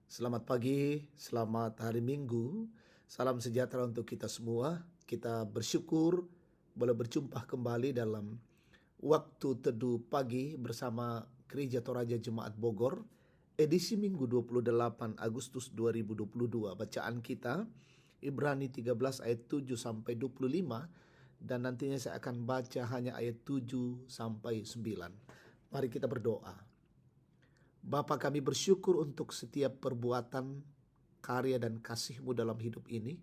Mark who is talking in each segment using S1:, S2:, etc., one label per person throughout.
S1: Selamat pagi, selamat hari Minggu. Salam sejahtera untuk kita semua. Kita bersyukur boleh berjumpa kembali dalam waktu teduh pagi bersama Gereja Toraja Jemaat Bogor, edisi Minggu 28 Agustus 2022. Bacaan kita Ibrani 13 ayat 7 sampai 25 dan nantinya saya akan baca hanya ayat 7 sampai 9. Mari kita berdoa. Bapa, kami bersyukur untuk setiap perbuatan, karya dan kasih-Mu dalam hidup ini.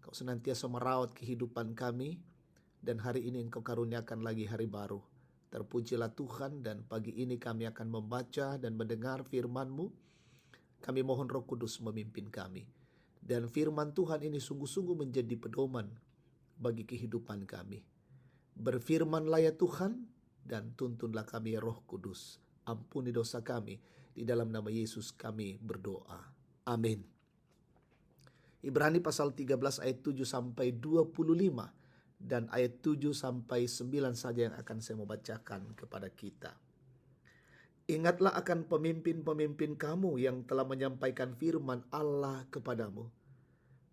S1: Kau senantiasa merawat kehidupan kami, dan hari ini Engkau karuniakan lagi hari baru. Terpujilah Tuhan, dan pagi ini kami akan membaca dan mendengar firman-Mu. Kami mohon Roh Kudus memimpin kami. Dan firman Tuhan ini sungguh-sungguh menjadi pedoman bagi kehidupan kami. Berfirmanlah ya Tuhan, dan tuntunlah kami ya Roh Kudus. Ampuni dosa kami, di dalam nama Yesus kami berdoa. Amin. Ibrani pasal 13 ayat 7 sampai 25 dan ayat 7 sampai 9 saja yang akan saya mau bacakan kepada kita. Ingatlah akan pemimpin-pemimpin kamu yang telah menyampaikan firman Allah kepadamu.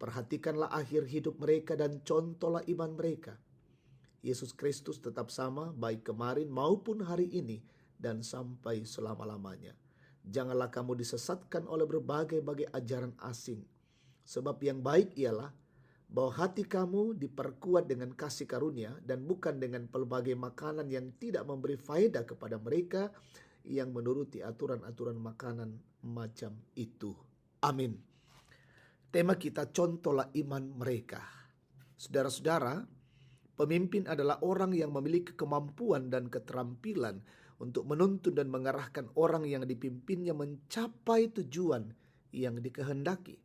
S1: Perhatikanlah akhir hidup mereka dan contohlah iman mereka. Yesus Kristus tetap sama baik kemarin maupun hari ini dan sampai selama-lamanya. Janganlah kamu disesatkan oleh berbagai-bagai ajaran asing. Sebab yang baik ialah bahwa hati kamu diperkuat dengan kasih karunia dan bukan dengan pelbagai makanan yang tidak memberi faedah kepada mereka yang menuruti aturan-aturan makanan macam itu. Amin. Tema kita, contohlah iman mereka. Saudara-saudara, pemimpin adalah orang yang memiliki kemampuan dan keterampilan untuk menuntun dan mengarahkan orang yang dipimpinnya mencapai tujuan yang dikehendaki.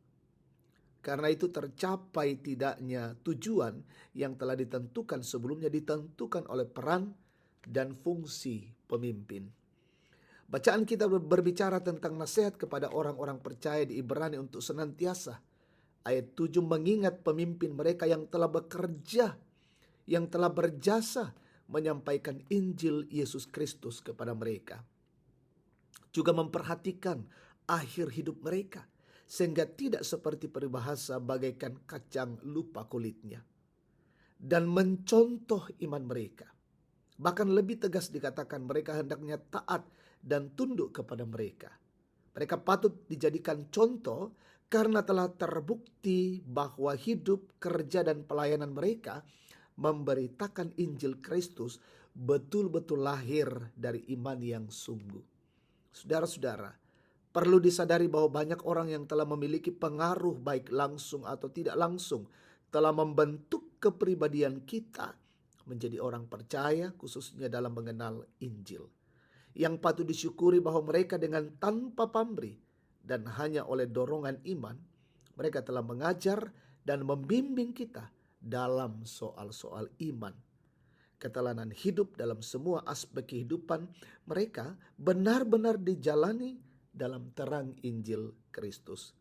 S1: Karena itu tercapai tidaknya tujuan yang telah ditentukan sebelumnya ditentukan oleh peran dan fungsi pemimpin. Bacaan kita berbicara tentang nasihat kepada orang-orang percaya di Ibrani untuk senantiasa. Ayat 7 mengingat pemimpin mereka yang telah bekerja, yang telah berjasa menyampaikan Injil Yesus Kristus kepada mereka. Juga memperhatikan akhir hidup mereka, sehingga tidak seperti peribahasa bagaikan kacang lupa kulitnya. Dan mencontoh iman mereka. Bahkan lebih tegas dikatakan mereka hendaknya taat dan tunduk kepada mereka. Mereka patut dijadikan contoh karena telah terbukti bahwa hidup, kerja, dan pelayanan mereka memberitakan Injil Kristus betul-betul lahir dari iman yang sungguh. Saudara-saudara, perlu disadari bahwa banyak orang yang telah memiliki pengaruh baik langsung atau tidak langsung telah membentuk kepribadian kita menjadi orang percaya, khususnya dalam mengenal Injil. Yang patut disyukuri bahwa mereka dengan tanpa pamrih dan hanya oleh dorongan iman, mereka telah mengajar dan membimbing kita dalam soal-soal iman. Ketelanan hidup dalam semua aspek kehidupan mereka benar-benar dijalani dalam terang Injil Kristus.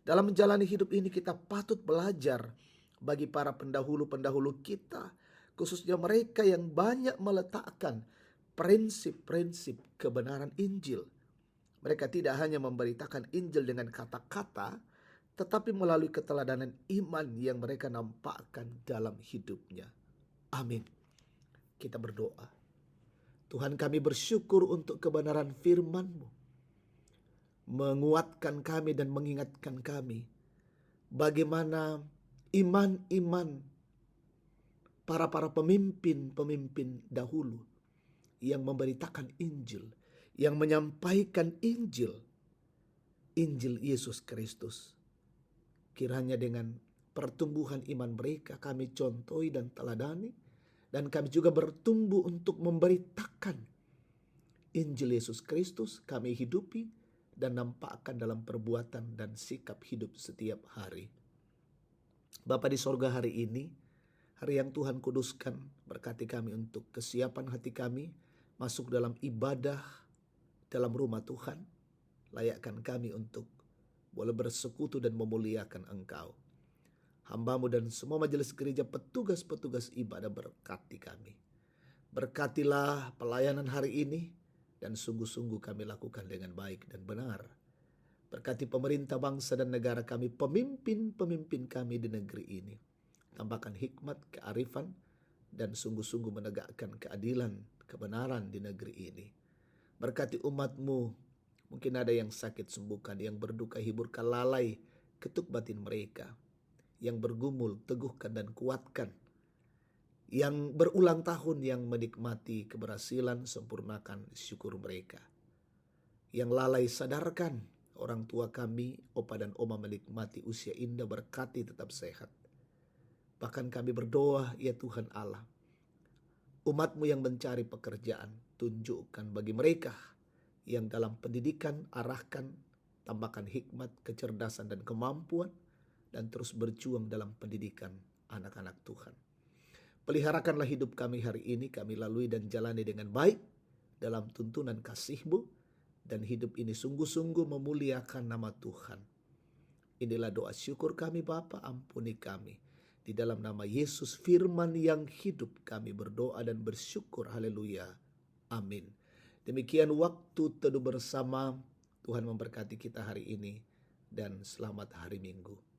S1: Dalam menjalani hidup ini kita patut belajar bagi para pendahulu-pendahulu kita, khususnya mereka yang banyak meletakkan prinsip-prinsip kebenaran Injil. Mereka tidak hanya memberitakan Injil dengan kata-kata, tetapi melalui keteladanan iman yang mereka nampakkan dalam hidupnya. Amin. Kita berdoa. Tuhan, kami bersyukur untuk kebenaran firman-Mu. Menguatkan kami dan mengingatkan kami bagaimana iman-iman para pemimpin-pemimpin dahulu yang memberitakan Injil, yang menyampaikan Injil Yesus Kristus. Kiranya dengan pertumbuhan iman mereka kami contohi dan teladani, dan kami juga bertumbuh untuk memberitakan Injil Yesus Kristus, kami hidupi dan nampakkan dalam perbuatan dan sikap hidup setiap hari. Bapa di sorga, hari ini, hari yang Tuhan kuduskan, berkati kami untuk kesiapan hati kami masuk dalam ibadah dalam rumah Tuhan. Layakkan kami untuk boleh bersekutu dan memuliakan Engkau. Hamba-Mu dan semua majelis gereja, petugas-petugas ibadah, berkati kami. Berkatilah pelayanan hari ini, dan sungguh-sungguh kami lakukan dengan baik dan benar. Berkati pemerintah bangsa dan negara kami, pemimpin-pemimpin kami di negeri ini. Tambahkan hikmat, kearifan, dan sungguh-sungguh menegakkan keadilan, kebenaran di negeri ini. Berkati umat-Mu, mungkin ada yang sakit sembuhkan, yang berduka hiburkan, lalai ketuk batin mereka, yang bergumul teguhkan dan kuatkan, yang berulang tahun yang menikmati keberhasilan sempurnakan syukur mereka, yang lalai sadarkan orang tua kami, opa dan oma menikmati usia indah, berkati tetap sehat. Bahkan kami berdoa, ya Tuhan Allah, umat-Mu yang mencari pekerjaan, tunjukkan bagi mereka yang dalam pendidikan, arahkan, tambahkan hikmat, kecerdasan, dan kemampuan, dan terus berjuang dalam pendidikan anak-anak Tuhan. Peliharakanlah hidup kami hari ini, kami lalui dan jalani dengan baik dalam tuntunan kasih-Mu, dan hidup ini sungguh-sungguh memuliakan nama Tuhan. Inilah doa syukur kami Bapa, ampuni kami. Di dalam nama Yesus firman yang hidup kami berdoa dan bersyukur. Haleluya. Amin. Demikian waktu teduh bersama. Tuhan memberkati kita hari ini dan selamat hari Minggu.